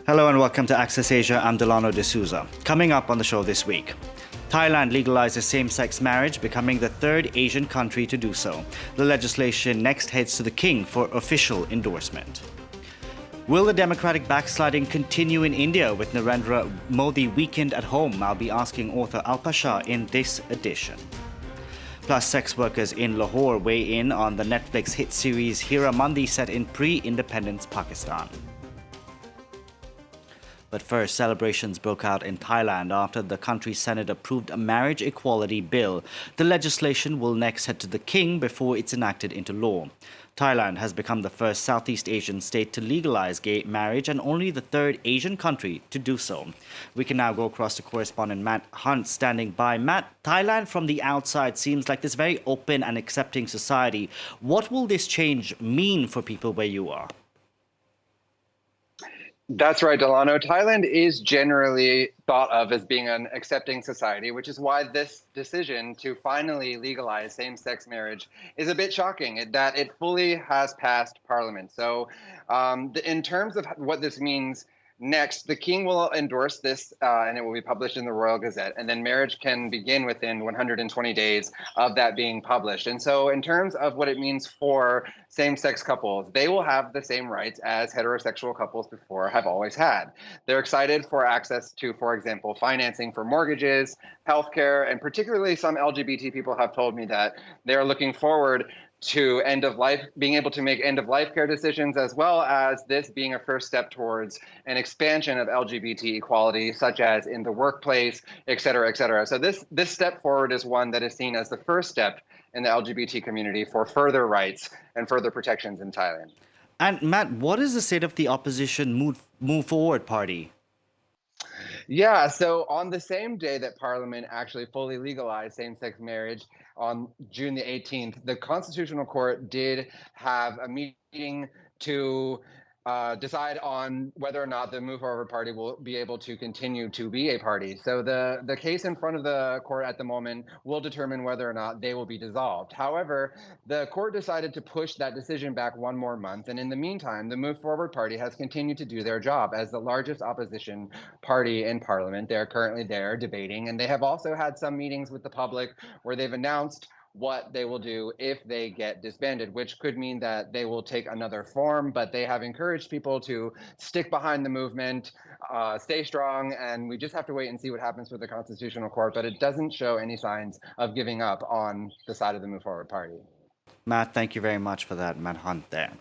Hello and welcome to Access Asia. I'm Delano D'Souza. Coming up on the show this week, Thailand legalizes same-sex marriage, becoming the third Asian country to do so. The legislation next heads to the King for official endorsement. Will the democratic backsliding continue in India with Narendra Modi weekend at home? I'll be asking author Alpa Shah in this edition. Plus, sex workers in Lahore weigh in on the Netflix hit series Hira Mandi set in pre-independence Pakistan. But first, celebrations broke out in Thailand after the country's Senate approved a marriage equality bill. The legislation will next head to the King before it's enacted into law. Thailand has become the first Southeast Asian state to legalize gay marriage and only the third Asian country to do so. We can now go across to correspondent Matt Hunt standing by. Matt, Thailand from the outside seems like this very open and accepting society. What will this change mean for people where you are? That's right, Delano. Thailand is generally thought of as being an accepting society, which is why this decision to finally legalize same-sex marriage is a bit shocking, that it fully has passed parliament. So in terms of what this means next, the King will endorse this and it will be published in the Royal Gazette. And then marriage can begin within 120 days of that being published. And so in terms of what it means for same-sex couples, they will have the same rights as heterosexual couples before have always had. They're excited for access to, for example, financing for mortgages, healthcare, and particularly some LGBT people have told me that they're looking forward to being able to make end-of-life care decisions, as well as this being a first step towards an expansion of LGBT equality, such as in the workplace, et cetera, et cetera. So this step forward is one that is seen as the first step in the LGBT community for further rights and further protections in Thailand. And Matt, what is the state of the opposition Move Forward Party? Yeah, so on the same day that Parliament actually fully legalized same-sex marriage on June the 18th, the Constitutional Court did have a meeting to decide on whether or not the Move Forward Party will be able to continue to be a party. So the case in front of the court at the moment will determine whether or not they will be dissolved. However, the court decided to push that decision back one more month. And in the meantime, the Move Forward Party has continued to do their job as the largest opposition party in Parliament. They're currently there debating, and they have also had some meetings with the public where they've announced what they will do if they get disbanded, which could mean that they will take another form, but they have encouraged people to stick behind the movement, stay strong, and we just have to wait and see what happens with the Constitutional Court, but it doesn't show any signs of giving up on the side of the Move Forward Party. Matt, thank you very much for that, Matt Hunt there.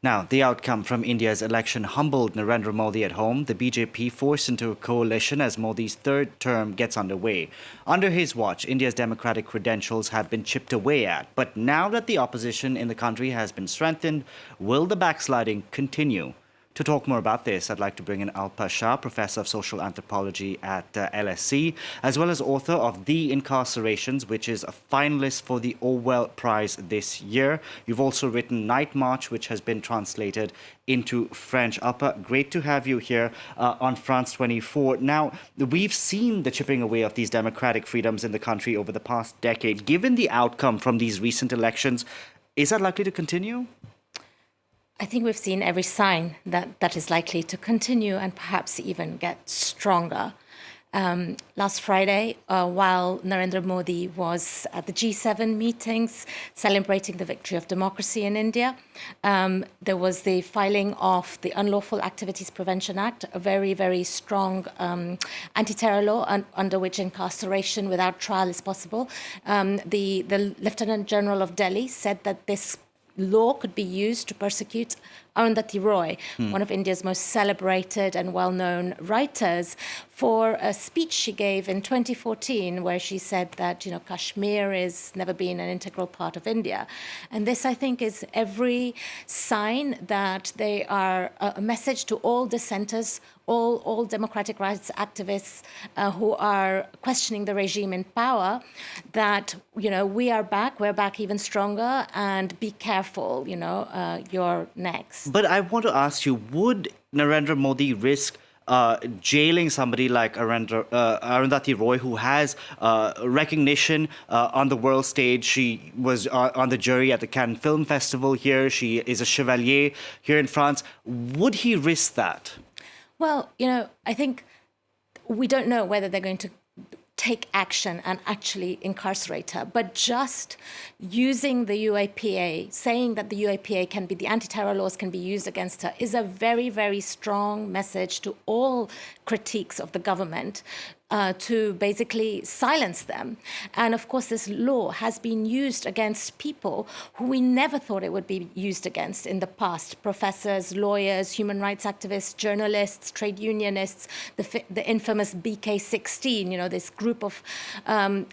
Now, the outcome from India's election humbled Narendra Modi at home. The BJP forced into a coalition as Modi's third term gets underway. Under his watch, India's democratic credentials have been chipped away at. But now that the opposition in the country has been strengthened, will the backsliding continue? To talk more about this, I'd like to bring in Alpa Shah, Professor of Social Anthropology at LSE, as well as author of The Incarcerations, which is a finalist for the Orwell Prize this year. You've also written Night March, which has been translated into French. Alpa, great to have you here on France 24. Now, we've seen the chipping away of these democratic freedoms in the country over the past decade. Given the outcome from these recent elections, is that likely to continue? I think we've seen every sign that that is likely to continue and perhaps even get stronger. Last Friday, while Narendra Modi was at the G7 meetings celebrating the victory of democracy in India, there was the filing of the Unlawful Activities Prevention Act, a very, very strong anti-terror law under which incarceration without trial is possible. The Lieutenant General of Delhi said that this law could be used to persecute Arundhati Roy, one of India's most celebrated and well-known writers, for a speech she gave in 2014 where she said that, Kashmir has never been an integral part of India. And this, I think, is every sign that they are a message to all dissenters, all democratic rights activists who are questioning the regime in power, that, we are back, we're back even stronger, and be careful, you're next. But I want to ask you, would Narendra Modi risk jailing somebody like Arundhati Roy, who has recognition on the world stage. She was on the jury at the Cannes Film Festival here. She is a chevalier here in France. Would he risk that? Well, I think we don't know whether they're going to take action and actually incarcerate her. But just using the UAPA, saying that the UAPA can be, the anti-terror laws can be used against her, is a very, very strong message to all critiques of the government to basically silence them. And of course, this law has been used against people who we never thought it would be used against in the past. Professors, lawyers, human rights activists, journalists, trade unionists, the infamous BK16, this group of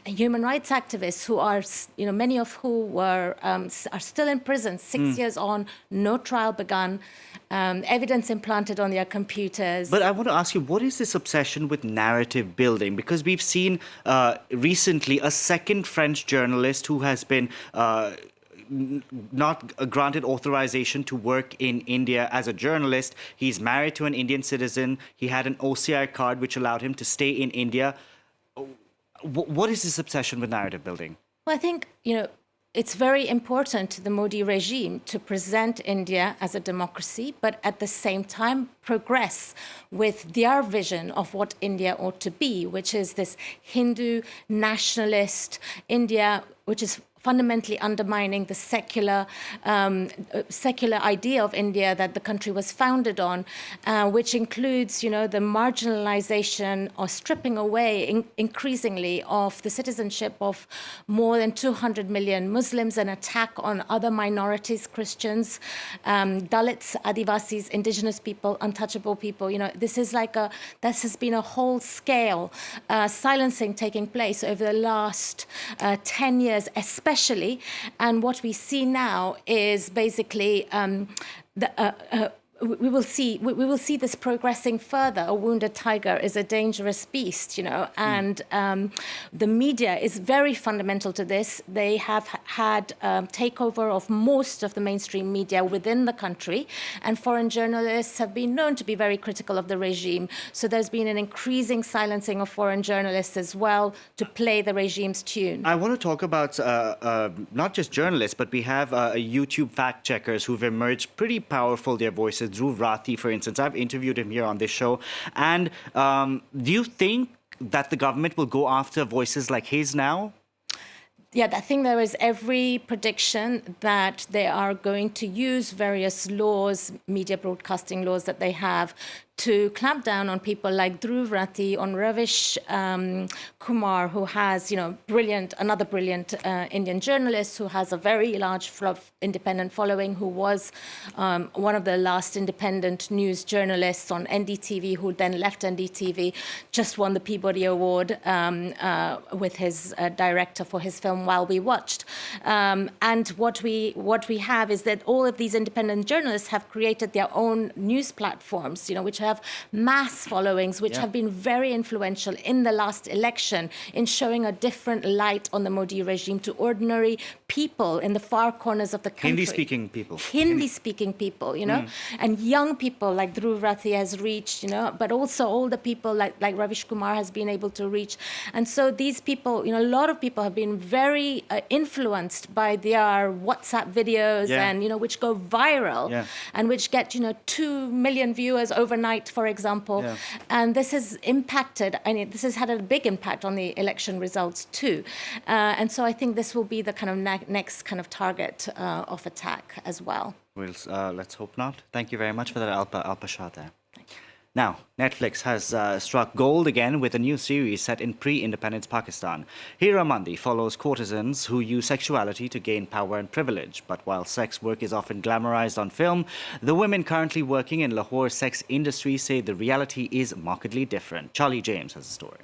human rights activists who are, many of who are still in prison, 6 years on, no trial begun, evidence implanted on their computers. But I want to ask you, what is this obsession with narrative building? Because we've seen recently a second French journalist who has been not granted authorization to work in India as a journalist. He's married to an Indian citizen. He had an OCI card which allowed him to stay in India. What is this obsession with narrative building? Well, I think, it's very important to the Modi regime to present India as a democracy, but at the same time progress with their vision of what India ought to be, which is this Hindu nationalist India, which is fundamentally undermining the secular idea of India that the country was founded on, which includes, the marginalization or stripping away increasingly of the citizenship of more than 200 million Muslims, an attack on other minorities, Christians, Dalits, Adivasis, indigenous people, untouchable people. This has been a whole scale silencing taking place over the last 10 years, especially. And what we see now is basically we will see this progressing further. A wounded tiger is a dangerous beast, and the media is very fundamental to this. They have had takeover of most of the mainstream media within the country, and foreign journalists have been known to be very critical of the regime. So there's been an increasing silencing of foreign journalists as well to play the regime's tune. I want to talk about not just journalists, but we have YouTube fact checkers who've emerged pretty powerful. Their voices. Dhruv Rathi, for instance, I've interviewed him here on this show. And do you think that the government will go after voices like his now? Yeah, I think there is every prediction that they are going to use various laws, media broadcasting laws that they have, to clamp down on people like Dhruv Rathi, on Ravish Kumar, who has, another brilliant Indian journalist who has a very large independent following, who was one of the last independent news journalists on NDTV, who then left NDTV, just won the Peabody Award with his director for his film While We Watched. And what we have is that all of these independent journalists have created their own news platforms, which have mass followings, which have been very influential in the last election in showing a different light on the Modi regime to ordinary people in the far corners of the country. Hindi-speaking people. Hindi-speaking people, and young people like Dhruv Rathi has reached, but also older people like Ravish Kumar has been able to reach. And so these people, a lot of people have been very influenced by their WhatsApp videos and, which go viral and which get, 2 million viewers overnight, for example. And this has impacted, this has had a big impact on the election results too. And so I think this will be the kind of next kind of target of attack as well. Well, let's hope not. Thank you very much for that, Alpa Shah there. Now, Netflix has struck gold again with a new series set in pre-independence Pakistan. Hira Mandi follows courtesans who use sexuality to gain power and privilege. But while sex work is often glamorized on film, the women currently working in Lahore's sex industry say the reality is markedly different. Charlie James has the story.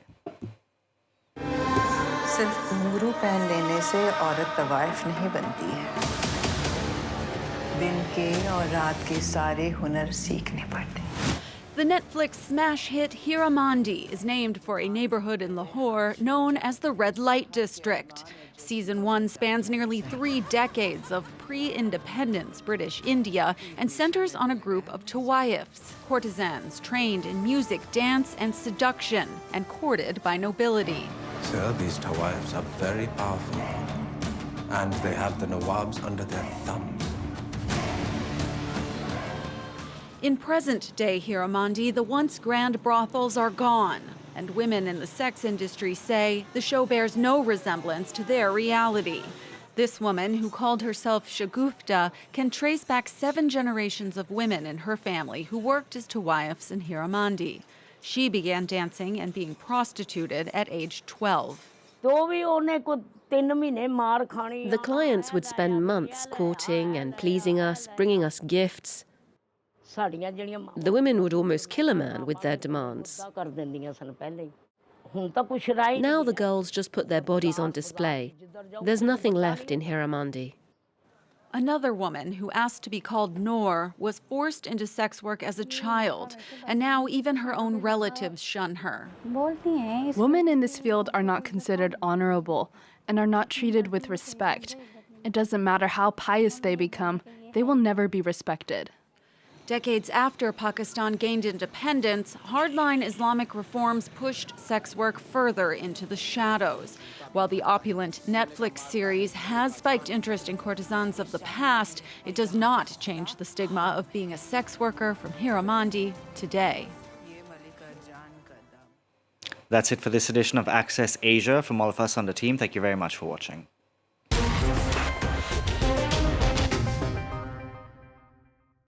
सिर्फ घुंघरू पहन लेने से औरत तवाइफ नहीं बनती है। दिन के और रात के सारे हुनर सीखने पड़ते हैं। The Netflix smash hit Hira Mandi is named for a neighborhood in Lahore known as the Red Light District. Season 1 spans nearly 3 decades of pre-independence British India and centers on a group of tawayifs, courtesans trained in music, dance, and seduction, and courted by nobility. Sir, these tawayifs are very powerful, and they have the Nawabs under their thumbs. In present-day Hira Mandi, the once grand brothels are gone, and women in the sex industry say the show bears no resemblance to their reality. This woman, who called herself Shagufta, can trace back 7 generations of women in her family who worked as tawayifs in Hira Mandi. She began dancing and being prostituted at age 12. The clients would spend months courting and pleasing us, bringing us gifts. The women would almost kill a man with their demands. Now the girls just put their bodies on display. There's nothing left in Hira Mandi. Another woman, who asked to be called Noor, was forced into sex work as a child, and now even her own relatives shun her. Women in this field are not considered honorable and are not treated with respect. It doesn't matter how pious they become, they will never be respected. Decades after Pakistan gained independence, hardline Islamic reforms pushed sex work further into the shadows. While the opulent Netflix series has spiked interest in courtesans of the past, it does not change the stigma of being a sex worker from Hira Mandi today. That's it for this edition of Access Asia. From all of us on the team, thank you very much for watching.